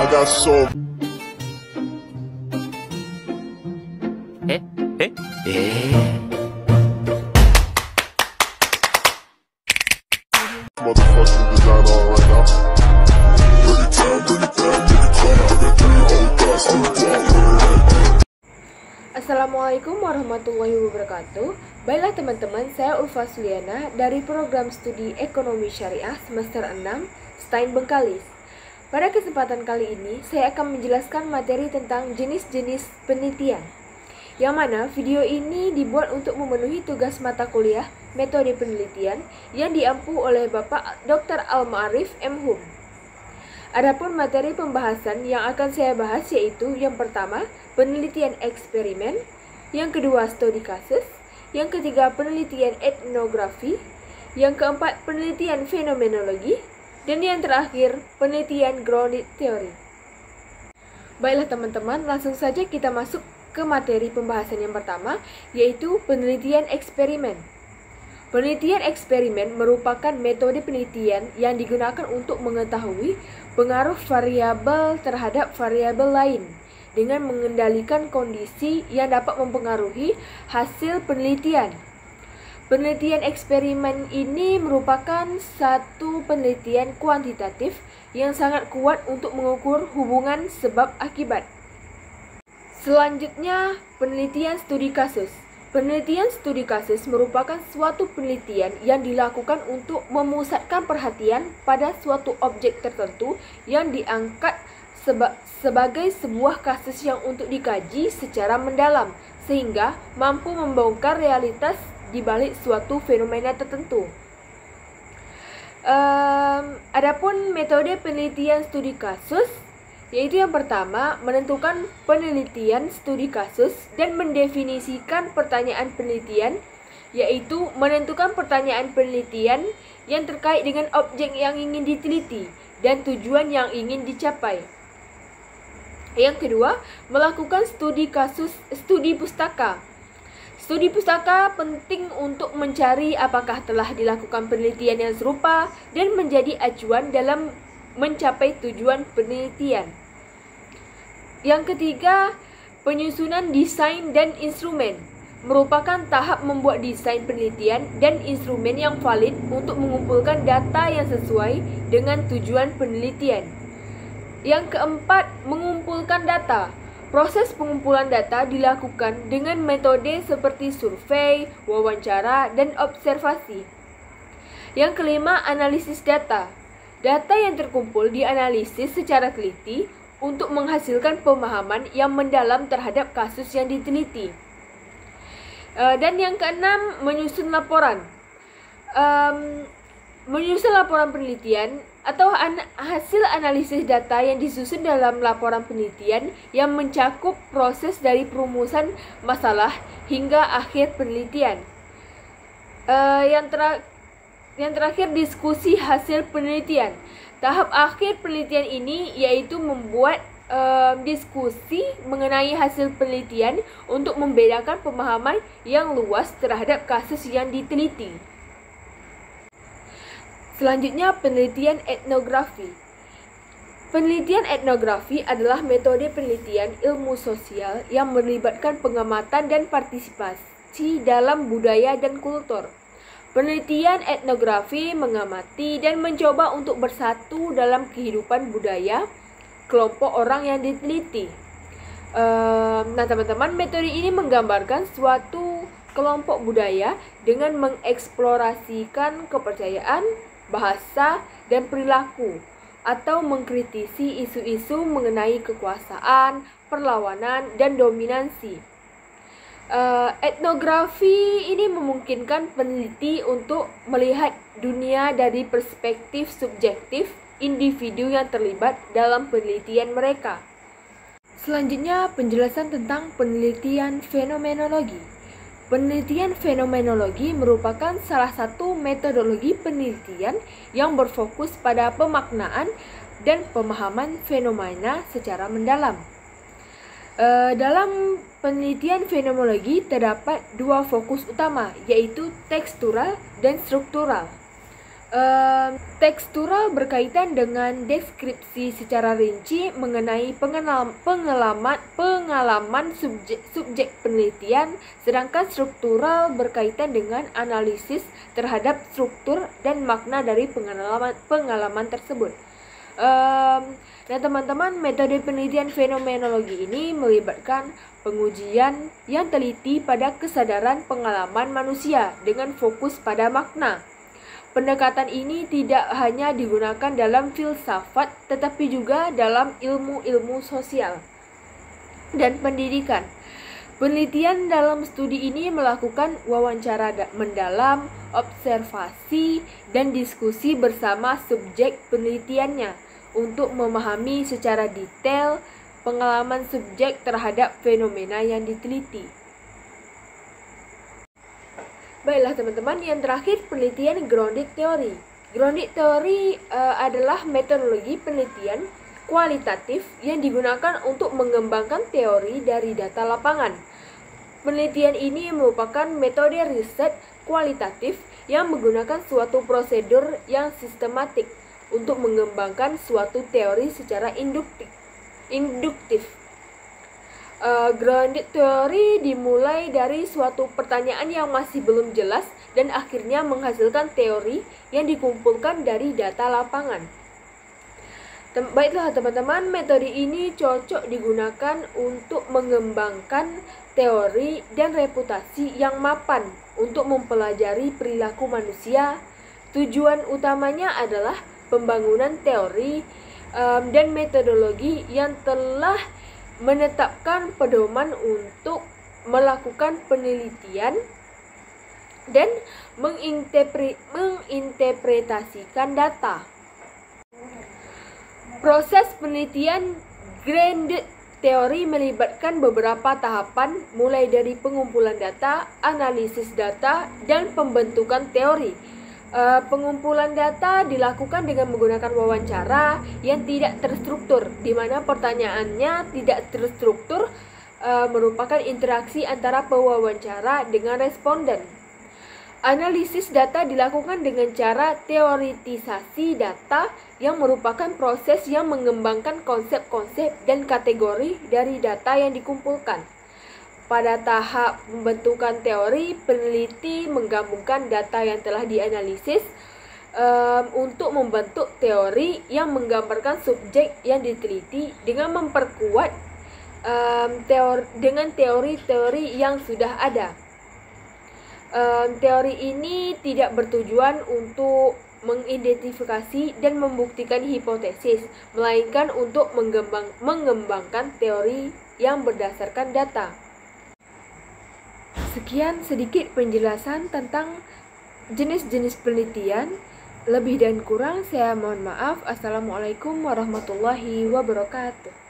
got so. Motherfucking design on right now. Assalamualaikum warahmatullahi wabarakatuh. Baiklah teman-teman, saya Ulfa Suliana dari program studi Ekonomi Syariah semester 6 STAIN Bengkalis. Pada kesempatan kali ini, saya akan menjelaskan materi tentang jenis-jenis penelitian, yang mana video ini dibuat untuk memenuhi tugas mata kuliah metode penelitian yang diampu oleh Bapak Dr. Al-Ma'arif M. Hum. Adapun materi pembahasan yang akan saya bahas yaitu yang pertama, penelitian eksperimen, yang kedua, studi kasus, yang ketiga, penelitian etnografi, yang keempat, penelitian fenomenologi, dan yang terakhir, penelitian grounded theory. Baiklah teman-teman, langsung saja kita masuk ke materi pembahasan yang pertama, yaitu penelitian eksperimen. Penelitian eksperimen merupakan metode penelitian yang digunakan untuk mengetahui pengaruh variabel terhadap variabel lain dengan mengendalikan kondisi yang dapat mempengaruhi hasil penelitian. Penelitian eksperimen ini merupakan satu penelitian kuantitatif yang sangat kuat untuk mengukur hubungan sebab akibat. Selanjutnya, penelitian studi kasus. Penelitian studi kasus merupakan suatu penelitian yang dilakukan untuk memusatkan perhatian pada suatu objek tertentu yang diangkat sebagai sebuah kasus yang untuk dikaji secara mendalam, sehingga mampu membongkar realitas di balik suatu fenomena tertentu. Adapun metode penelitian studi kasus, yaitu yang pertama, menentukan penelitian studi kasus dan mendefinisikan pertanyaan penelitian, yaitu menentukan pertanyaan penelitian yang terkait dengan objek yang ingin diteliti dan tujuan yang ingin dicapai. Yang kedua, melakukan studi kasus, studi pustaka. Studi pustaka penting untuk mencari apakah telah dilakukan penelitian yang serupa dan menjadi acuan dalam mencapai tujuan penelitian. Yang ketiga, penyusunan desain dan instrumen merupakan tahap membuat desain penelitian dan instrumen yang valid untuk mengumpulkan data yang sesuai dengan tujuan penelitian. Yang keempat, mengumpulkan data. Proses pengumpulan data dilakukan dengan metode seperti survei, wawancara, dan observasi. Yang kelima, analisis data. Data yang terkumpul dianalisis secara teliti untuk menghasilkan pemahaman yang mendalam terhadap kasus yang diteliti. Dan yang keenam, menyusun laporan. Menyusun laporan penelitian atau hasil analisis data yang disusun dalam laporan penelitian yang mencakup proses dari perumusan masalah hingga akhir penelitian. Yang terakhir, diskusi hasil penelitian. Tahap akhir penelitian ini yaitu membuat diskusi mengenai hasil penelitian untuk membedakan pemahaman yang luas terhadap kasus yang diteliti. Selanjutnya, penelitian etnografi. Penelitian etnografi adalah metode penelitian ilmu sosial yang melibatkan pengamatan dan partisipasi dalam budaya dan kultur. Penelitian etnografi mengamati dan mencoba untuk bersatu dalam kehidupan budaya kelompok orang yang diteliti. Nah teman-teman, metode ini menggambarkan suatu kelompok budaya dengan mengeksplorasikan kepercayaan, bahasa, dan perilaku, atau mengkritisi isu-isu mengenai kekuasaan, perlawanan, dan dominansi. Etnografi ini memungkinkan peneliti untuk melihat dunia dari perspektif subjektif individu yang terlibat dalam penelitian mereka. Selanjutnya, penjelasan tentang penelitian fenomenologi. Penelitian fenomenologi merupakan salah satu metodologi penelitian yang berfokus pada pemaknaan dan pemahaman fenomena secara mendalam. Dalam penelitian fenomenologi terdapat dua fokus utama, yaitu tekstural dan struktural. Tekstural berkaitan dengan deskripsi secara rinci mengenai pengalaman subjek penelitian, sedangkan struktural berkaitan dengan analisis terhadap struktur dan makna dari pengalaman tersebut. Nah teman-teman, metode penelitian fenomenologi ini melibatkan pengujian yang teliti pada kesadaran pengalaman manusia dengan fokus pada makna. Pendekatan ini tidak hanya digunakan dalam filsafat, tetapi juga dalam ilmu-ilmu sosial dan pendidikan. Penelitian dalam studi ini melakukan wawancara mendalam, observasi, dan diskusi bersama subjek penelitiannya untuk memahami secara detail pengalaman subjek terhadap fenomena yang diteliti. Baiklah teman-teman, yang terakhir penelitian grounded theory. Grounded theory adalah metodologi penelitian kualitatif yang digunakan untuk mengembangkan teori dari data lapangan. Penelitian ini merupakan metode riset kualitatif yang menggunakan suatu prosedur yang sistematik untuk mengembangkan suatu teori secara induktif. Grounded theory dimulai dari suatu pertanyaan yang masih belum jelas dan akhirnya menghasilkan teori yang dikumpulkan dari data lapangan. Baiklah teman-teman, metode ini cocok digunakan untuk mengembangkan teori dan reputasi yang mapan untuk mempelajari perilaku manusia. Tujuan utamanya adalah pembangunan teori dan metodologi yang telah menetapkan pedoman untuk melakukan penelitian dan menginterpretasikan data. Proses penelitian grounded theory melibatkan beberapa tahapan, mulai dari pengumpulan data, analisis data, dan pembentukan teori. Pengumpulan data dilakukan dengan menggunakan wawancara yang tidak terstruktur, di mana pertanyaannya tidak terstruktur, merupakan interaksi antara pewawancara dengan responden. Analisis data dilakukan dengan cara teoritisasi data yang merupakan proses yang mengembangkan konsep-konsep dan kategori dari data yang dikumpulkan. Pada tahap pembentukan teori, peneliti menggabungkan data yang telah dianalisis untuk membentuk teori yang menggambarkan subjek yang diteliti dengan memperkuat dengan teori-teori yang sudah ada. Teori ini tidak bertujuan untuk mengidentifikasi dan membuktikan hipotesis, melainkan untuk mengembangkan teori yang berdasarkan data. Sekian sedikit penjelasan tentang jenis-jenis penelitian. Lebih dan kurang saya mohon maaf. Assalamualaikum warahmatullahi wabarakatuh.